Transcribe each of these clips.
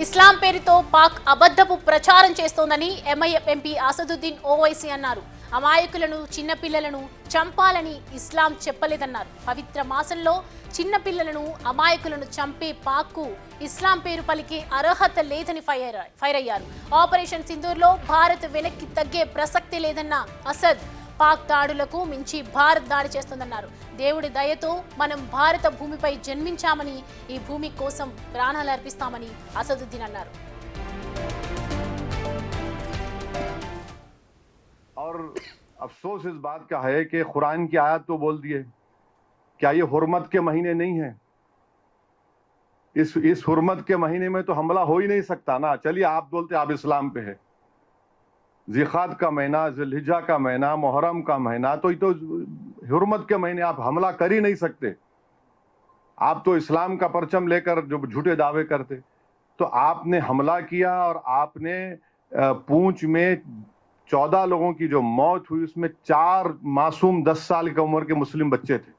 ఇస్లాం పేరుతో పాక్ అబద్ధపు ప్రచారం చేస్తోందని ఎంఐఎం ఎంపీ అసదుద్దీన్ ఓవైసీ అన్నారు. అమాయకులను చిన్నపిల్లలను చంపాలని ఇస్లాం చెప్పలేదన్నారు. పవిత్ర మాసంలో చిన్నపిల్లలను అమాయకులను చంపే పాక్కు ఇస్లాం పేరు పలికే అర్హత లేదని ఫైర్ అయ్యారు. ఆపరేషన్ సింధూర్లో భారత్ వెనక్కి తగ్గే ప్రసక్తి లేదన్న అసద్ పాక్ దాడులకు మించి భారత్ దాడి చేస్తుందన్నారు. దేవుడి దయతో మనం భారత భూమిపై జన్మించామని ఈ భూమి కోసం ప్రాణాలు అర్పిస్తామని అసదుద్దీన్ అన్నారు. और अफसोस इस बात का है कि कुरान की आयत तो बोल दिए, क्या ये हुर्मत के महीने नहीं है? इस हुर्मत के महीने में तो हमला हो ही नहीं सकता ना. चलिए आप बोलते आप इस्लाम पे है, ज़िक़ात का महीना, ज़िलहिज्जा का महीना, मुहर्रम का महीना, तो ये तो हुर्मत के महीने आप हमला कर ही नहीं सकते. आप तो इस्लाम का परचम लेकर जो झूठे दावे करते, तो आपने हमला किया और आपने पूंछ में 14 लोगों की जो मौत हुई उसमें 4 मासूम 10 साल की उम्र के मुस्लिम बच्चे थे.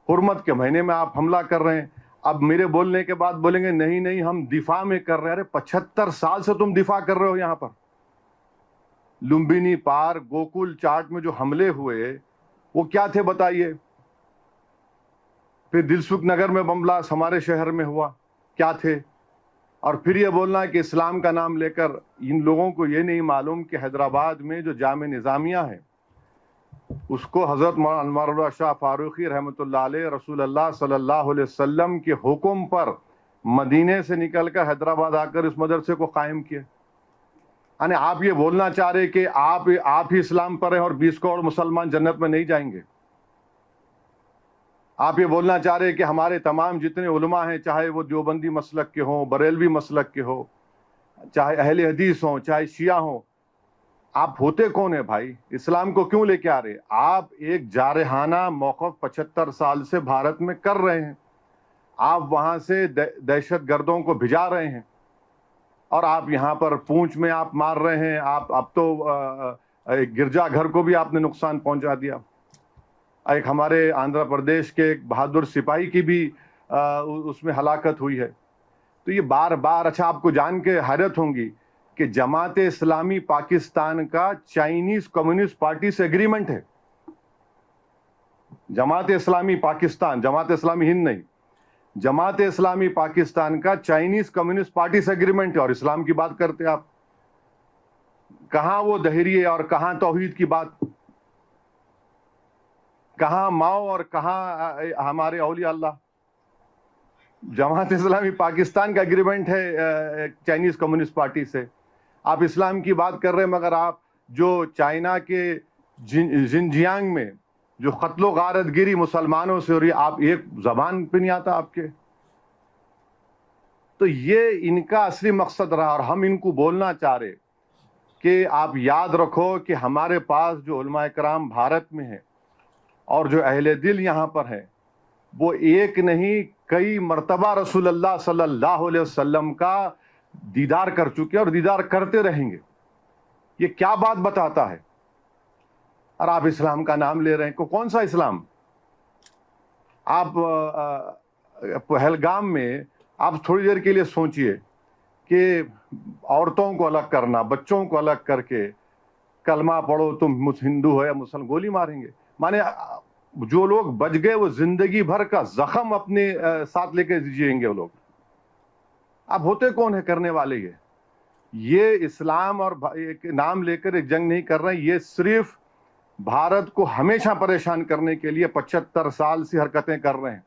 हुर्मत के महीने में आप हमला कर रहे हैं. अब मेरे बोलने के बाद बोलेंगे नहीं नहीं हम दिफा में कर रहे हैं. अरे 75 साल से तुम दिफा कर रहे हो. यहाँ पर लुम्बिनी पार गोकुल चाट में जो हमले हुए वो क्या थे बताइए. फिर दिलसुख नगर में बम ब्लास्ट हमारे शहर में हुआ, क्या थे. और फिर ये बोलना कि इस्लाम का नाम लेकर इन लोगों को ये नहीं मालूम कि हैदराबाद में जो जामे निज़ामिया है उसको हज़रत मौलाना अनवारुल्लाह शाह फारूकी रहमतुल्लाह अलैह रसूल अल्लाह सल्लल्लाहु अलैहि वसल्लम के हुक्म पर मदीने से निकलकर हैदराबाद आकर इस मदरसे को कायम किया. यानी आप ये बोलना चाह रहे कि आप ही इस्लाम पर हैं और 20 करोड़ मुसलमान जन्नत में नहीं जाएंगे. आप ये बोलना चाह रहे कि हमारे तमाम जितने उलमा हैं, चाहे वो देवबंदी मसलक के हों, बरेलवी मसलक के हो, चाहे अहले हदीस हों, चाहे शिया हों, आप होते कौन है भाई? इस्लाम को क्यों लेके आ रहे? आप एक जारहाना मौक़िफ़ 75 साल से भारत में कर रहे हैं. आप वहाँ से दहशत गर्दों को भिजा रहे हैं और आप यहाँ पर पूंछ में आप मार रहे हैं. आप अब तो गिरजा घर को भी आपने नुकसान पहुँचा दिया. एक हमारे आंध्र प्रदेश के एक बहादुर सिपाही की भी उसमें हलाकत हुई है. तो ये बार बार, अच्छा आपको जान के हैरत होंगी कि जमात इस्लामी पाकिस्तान का चाइनीज कम्युनिस्ट पार्टी से एग्रीमेंट है. जमात इस्लामी पाकिस्तान, जमात इस्लामी हिंद नहीं, जमात इस्लामी पाकिस्तान का चाइनीज कम्युनिस्ट पार्टी से एग्रीमेंट है. और इस्लाम की बात करते आप. कहां वो दहरिये और कहां तौहीद की बात, कहां माओ और कहां हमारे औलिया अल्लाह. जमात इस्लामी पाकिस्तान का एग्रीमेंट है चाइनीज कम्युनिस्ट पार्टी से. आप इस्लाम की बात कर रहे हैं, मगर आप जो चाइना के जिनजियांग में जो कत्लो गारतगिरी मुसलमानों से हो रही, आप एक जबान पे नहीं आता आपके. तो ये इनका असली मकसद रहा. और हम इनको बोलना चाह रहे कि आप याद रखो कि हमारे पास जो उलमा इकराम भारत में है और जो अहले दिल यहाँ पर है, वो एक नहीं कई मर्तबा रसूल अल्लाह सल्लल्लाहु अलैहि वसल्लम का दीदार कर चुके और दीदार करते रहेंगे. ये क्या बात बताता है? और आप इस्लाम का नाम ले रहे हैं. कौन सा इस्लाम? आप पहलगाम में आप थोड़ी देर के लिए सोचिए कि औरतों को अलग करना, बच्चों को अलग करके कलमा पढ़ो तुम हिंदू हो या मुसलमान, गोली मारेंगे. माने जो लोग बच गए वो जिंदगी भर का जख्म अपने साथ लेके जिएंगे वो लोग. आप होते कौन है करने वाले? ये इस्लाम और एक नाम लेकर एक जंग नहीं कर रहे हैं. ये सिर्फ भारत को हमेशा परेशान करने के लिए 75 साल से हरकतें कर रहे हैं.